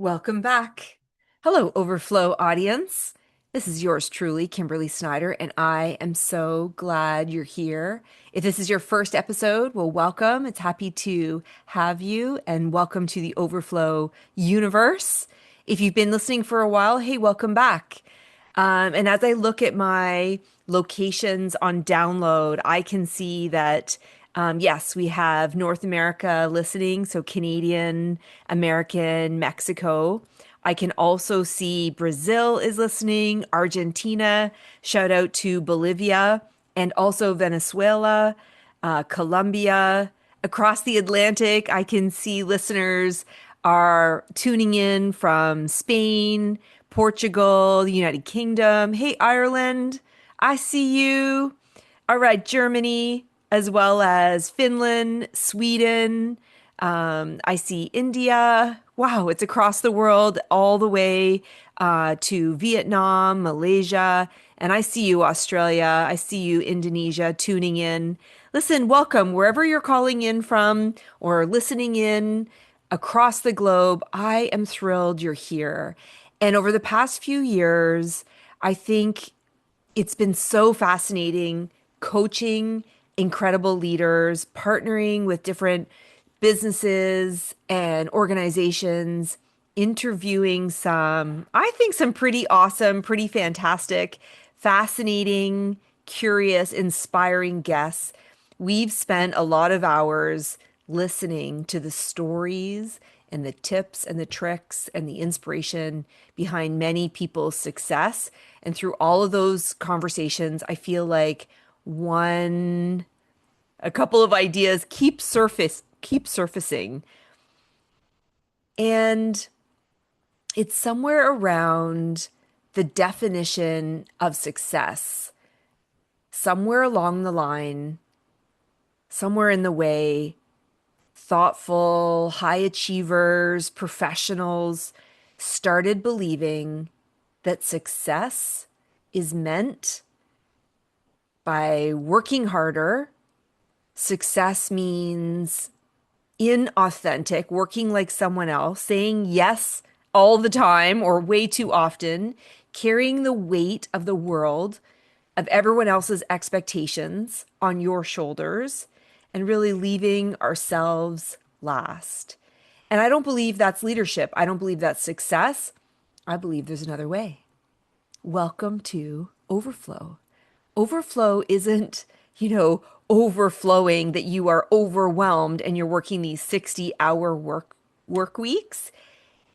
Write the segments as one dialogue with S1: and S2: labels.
S1: Welcome back. Hello, Overflow audience. This is yours truly, Kimberly Snider, and I am so glad you're here. If this is your first episode, well, welcome. It's happy to have you, and welcome to the Overflow universe. If you've been listening for a while, hey, welcome back. And as I look at my locations on download, I can see that, yes, we have North America listening, so Canadian, American, Mexico. I can also see Brazil is listening, Argentina, shout out to Bolivia, and also Venezuela, Colombia. Across the Atlantic, I can see listeners are tuning in from Spain, Portugal, the United Kingdom. Hey, Ireland, I see you. All right, Germany, as well as Finland, Sweden. I see India. Wow, it's across the world, all the way to Vietnam, Malaysia. And I see you, Australia. I see you, Indonesia, tuning in. Listen, welcome wherever you're calling in from or listening in across the globe. I am thrilled you're here. And over the past few years, I think it's been so fascinating coaching incredible leaders, partnering with different businesses and organizations, interviewing some, I think, some pretty awesome, pretty fantastic, fascinating, curious, inspiring guests. We've spent a lot of hours listening to the stories and the tips and the tricks and the inspiration behind many people's success. And through all of those conversations, I feel like one, a couple of ideas keep surfacing. And it's somewhere around the definition of success. Somewhere along the line, somewhere in the way, thoughtful, high achievers, professionals started believing that success is meant by working harder. Success means inauthentic, working like someone else, saying yes all the time or way too often, carrying the weight of the world, of everyone else's expectations on your shoulders, and really leaving ourselves last. And I don't believe that's leadership. I don't believe that's success. I believe there's another way. Welcome to Overflow. Overflow isn't, overflowing that you are overwhelmed and you're working these 60-hour work weeks.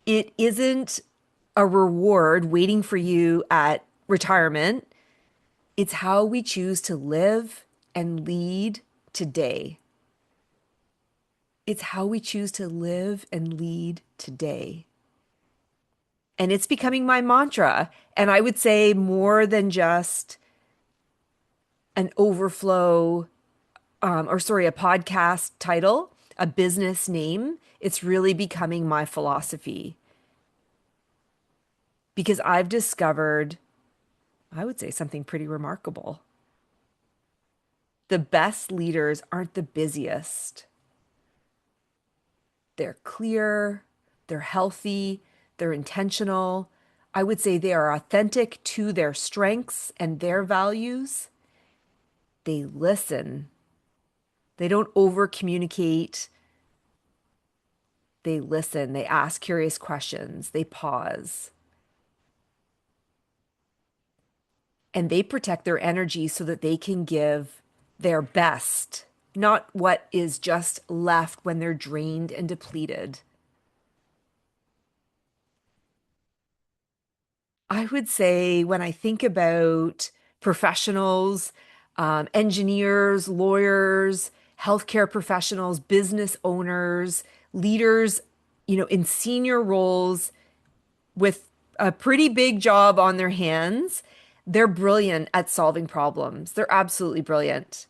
S1: It isn't a reward waiting for you at retirement. It's how we choose to live and lead today. It's how we choose to live and lead today. And it's becoming my mantra. And I would say more than just an overflow, a podcast title, a business name. It's really becoming my philosophy because I've discovered, I would say, something pretty remarkable. The best leaders aren't the busiest. They're clear, they're healthy, they're intentional. I would say they are authentic to their strengths and their values. They listen. They don't over communicate. They listen. They ask curious questions. They pause. And they protect their energy so that they can give their best, not what is just left when they're drained and depleted. I would say when I think about professionals, engineers, lawyers, healthcare professionals, business owners, leaders, in senior roles with a pretty big job on their hands, they're brilliant at solving problems. They're absolutely brilliant.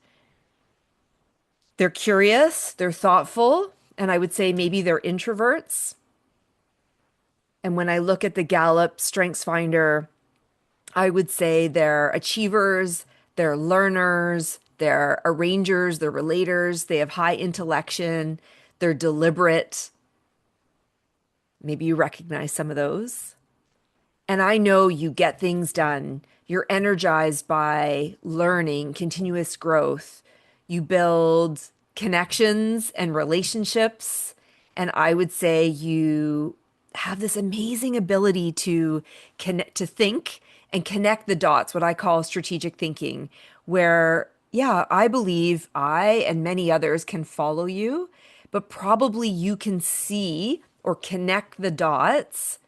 S1: They're curious, they're thoughtful, and I would say maybe they're introverts. And when I look at the Gallup Strengths Finder, I would say they're achievers, they're learners, they're arrangers, they're relators, they have high intellection, they're deliberate, Maybe you recognize some of those. And I know you get things done. You're energized by learning, continuous growth. You build connections and relationships. And I would say you have this amazing ability to connect, to think and connect the dots, what I call strategic thinking, where, yeah, I believe I and many others can follow you, but probably you can see or connect the dots,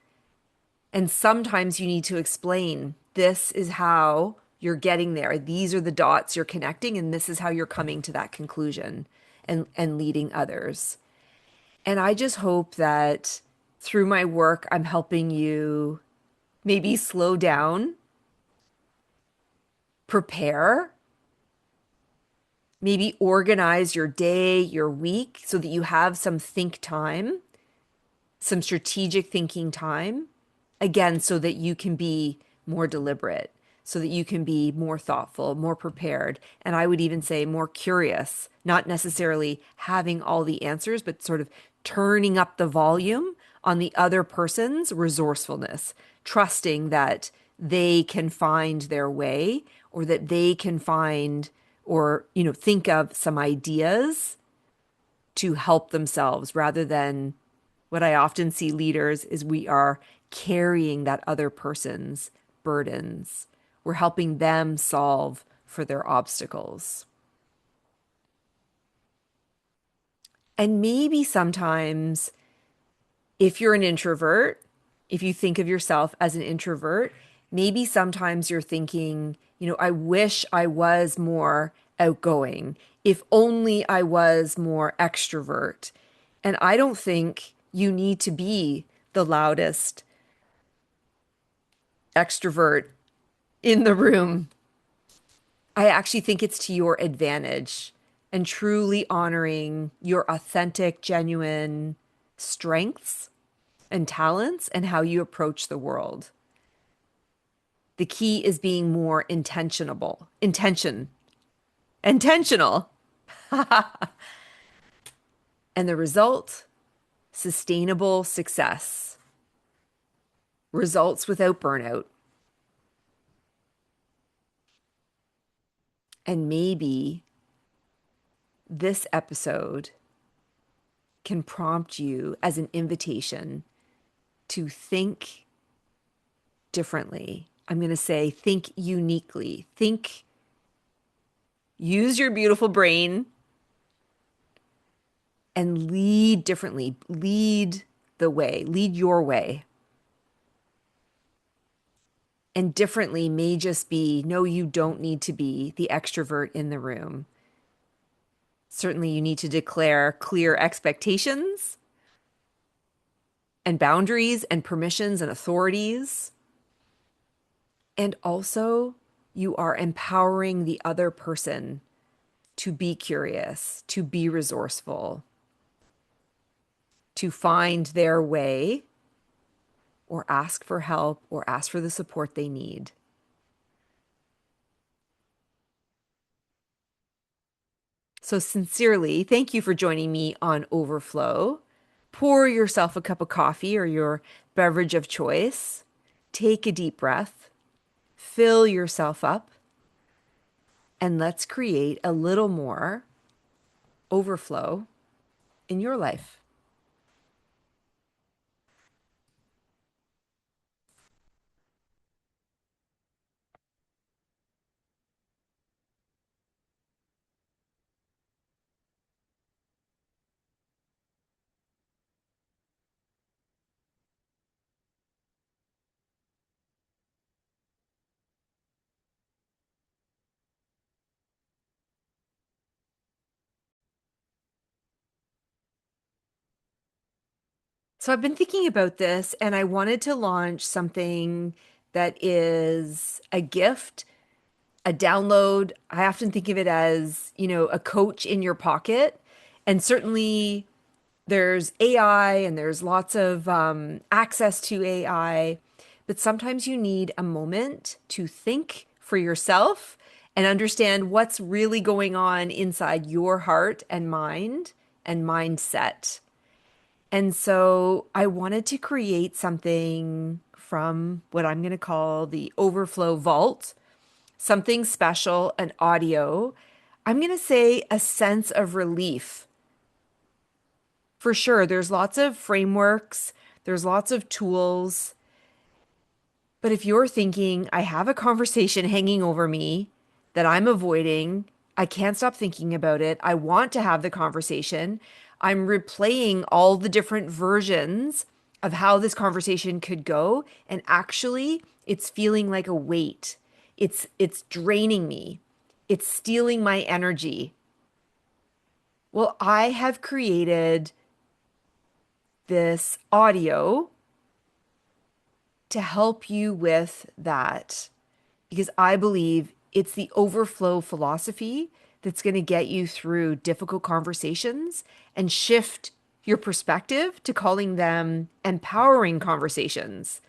S1: and sometimes you need to explain this is how you're getting there. These are the dots you're connecting, and this is how you're coming to that conclusion and leading others. And I just hope that through my work, I'm helping you maybe slow down, prepare, maybe organize your day, your week so that you have some think time, some strategic thinking time, again, so that you can be more deliberate, so that you can be more thoughtful, more prepared, and I would even say more curious, not necessarily having all the answers, but sort of turning up the volume on the other person's resourcefulness, trusting that they can find their way or that they can find or, think of some ideas to help themselves rather than what I often see leaders is we are carrying that other person's burdens. We're helping them solve for their obstacles. And maybe sometimes, if you're an introvert, if you think of yourself as an introvert, maybe sometimes you're thinking, I wish I was more outgoing. If only I was more extrovert. And I don't think you need to be the loudest extrovert in the room. I actually think it's to your advantage and truly honoring your authentic, genuine strengths and talents and how you approach the world. The key is being more intentional. And the result, sustainable success, results without burnout. And maybe this episode can prompt you as an invitation to think differently. I'm going to say think uniquely. Use your beautiful brain and lead differently. Lead the way, lead your way. And differently may just be no, you don't need to be the extrovert in the room. Certainly, you need to declare clear expectations and boundaries and permissions and authorities. And also, you are empowering the other person to be curious, to be resourceful, to find their way or ask for help or ask for the support they need. So, sincerely, thank you for joining me on Overflow. Pour yourself a cup of coffee or your beverage of choice. Take a deep breath, fill yourself up, and let's create a little more overflow in your life. So I've been thinking about this and I wanted to launch something that is a gift, a download. I often think of it as, a coach in your pocket. And certainly there's AI and there's lots of access to AI, but sometimes you need a moment to think for yourself and understand what's really going on inside your heart and mind and mindset. And so I wanted to create something from what I'm going to call the Overflow Vault, something special, an audio. I'm going to say a sense of relief. For sure, there's lots of frameworks, there's lots of tools. But if you're thinking, I have a conversation hanging over me that I'm avoiding, I can't stop thinking about it. I want to have the conversation. I'm replaying all the different versions of how this conversation could go. And actually, it's feeling like a weight. It's draining me. It's stealing my energy. Well, I have created this audio to help you with that because I believe it's the overflow philosophy that's going to get you through difficult conversations and shift your perspective to calling them empowering conversations.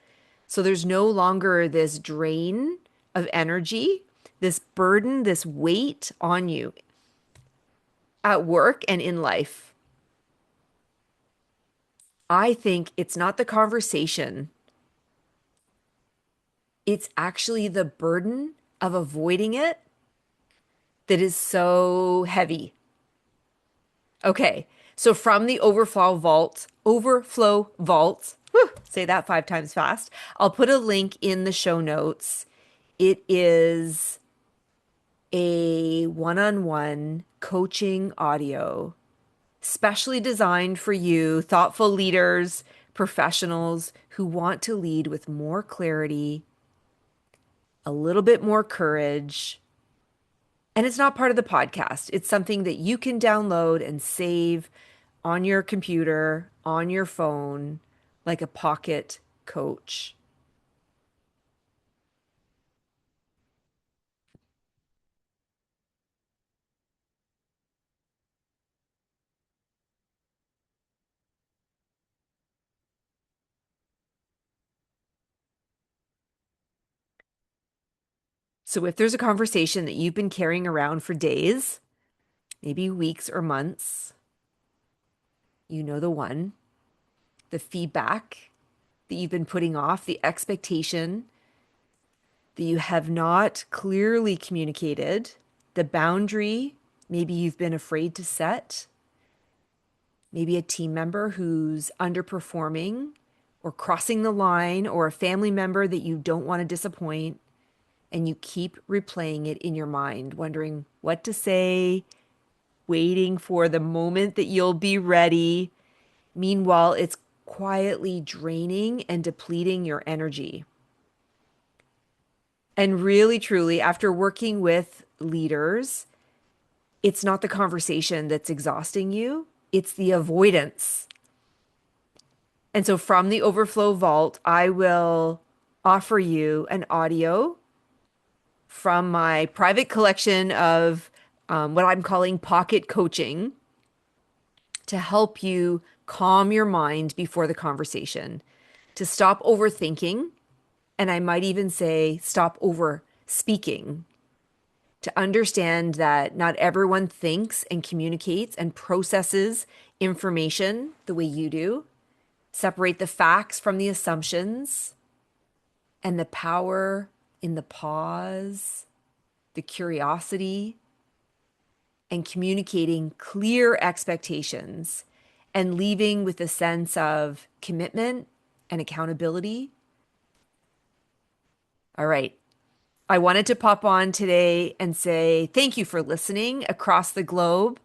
S1: So there's no longer this drain of energy, this burden, this weight on you at work and in life. I think it's not the conversation, it's actually the burden of avoiding it that is so heavy. Okay, so from the Overflow Vault, whew, say that 5 times fast. I'll put a link in the show notes. It is a one-on-one coaching audio, specially designed for you, thoughtful leaders, professionals who want to lead with more clarity, a little bit more courage. And it's not part of the podcast. It's something that you can download and save on your computer, on your phone, like a pocket coach. So if there's a conversation that you've been carrying around for days, maybe weeks or months, you know the one, the feedback that you've been putting off, the expectation that you have not clearly communicated, the boundary maybe you've been afraid to set, maybe a team member who's underperforming or crossing the line, or a family member that you don't want to disappoint, and you keep replaying it in your mind, wondering what to say, waiting for the moment that you'll be ready. Meanwhile, it's quietly draining and depleting your energy. And really, truly, after working with leaders, it's not the conversation that's exhausting you, it's the avoidance. And so from the Overflow Vault, I will offer you an audio from my private collection of what I'm calling pocket coaching to help you calm your mind before the conversation, to stop overthinking. And I might even say, stop over speaking, to understand that not everyone thinks and communicates and processes information the way you do. Separate the facts from the assumptions and the power in the pause, the curiosity, and communicating clear expectations and leaving with a sense of commitment and accountability. All right. I wanted to pop on today and say thank you for listening across the globe.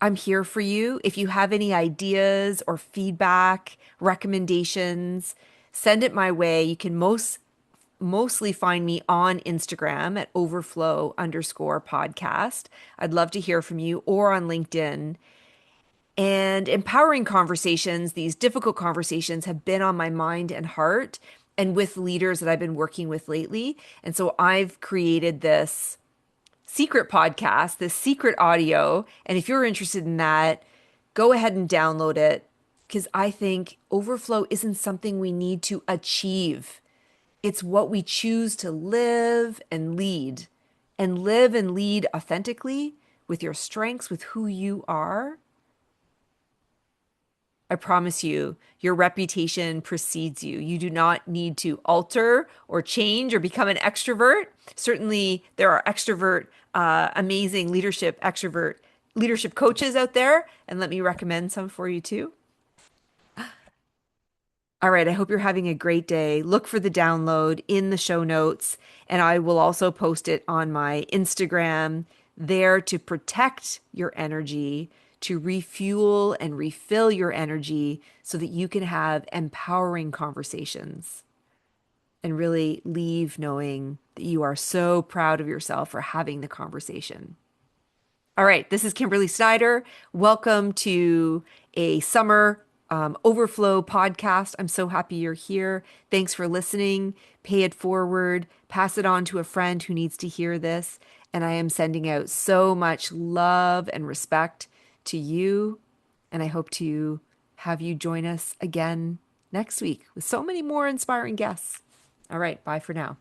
S1: I'm here for you. If you have any ideas or feedback, recommendations, send it my way. You can mostly find me on Instagram at overflow_podcast. I'd love to hear from you, or on LinkedIn. And empowering conversations, these difficult conversations, have been on my mind and heart and with leaders that I've been working with lately. And so I've created this secret podcast, this secret audio. And if you're interested in that, go ahead and download it, because I think overflow isn't something we need to achieve. It's what we choose to live and lead, and live and lead authentically with your strengths, with who you are. I promise you, your reputation precedes you. You do not need to alter or change or become an extrovert. Certainly, there are extrovert, amazing extrovert leadership coaches out there. And let me recommend some for you too. All right, I hope you're having a great day. Look for the download in the show notes, and I will also post it on my Instagram there to protect your energy, to refuel and refill your energy so that you can have empowering conversations and really leave knowing that you are so proud of yourself for having the conversation. All right, this is Kimberly Snider. Welcome to a summer overflow podcast. I'm so happy you're here. Thanks for listening. Pay it forward, pass it on to a friend who needs to hear this. And I am sending out so much love and respect to you. And I hope to have you join us again next week with so many more inspiring guests. All right, bye for now.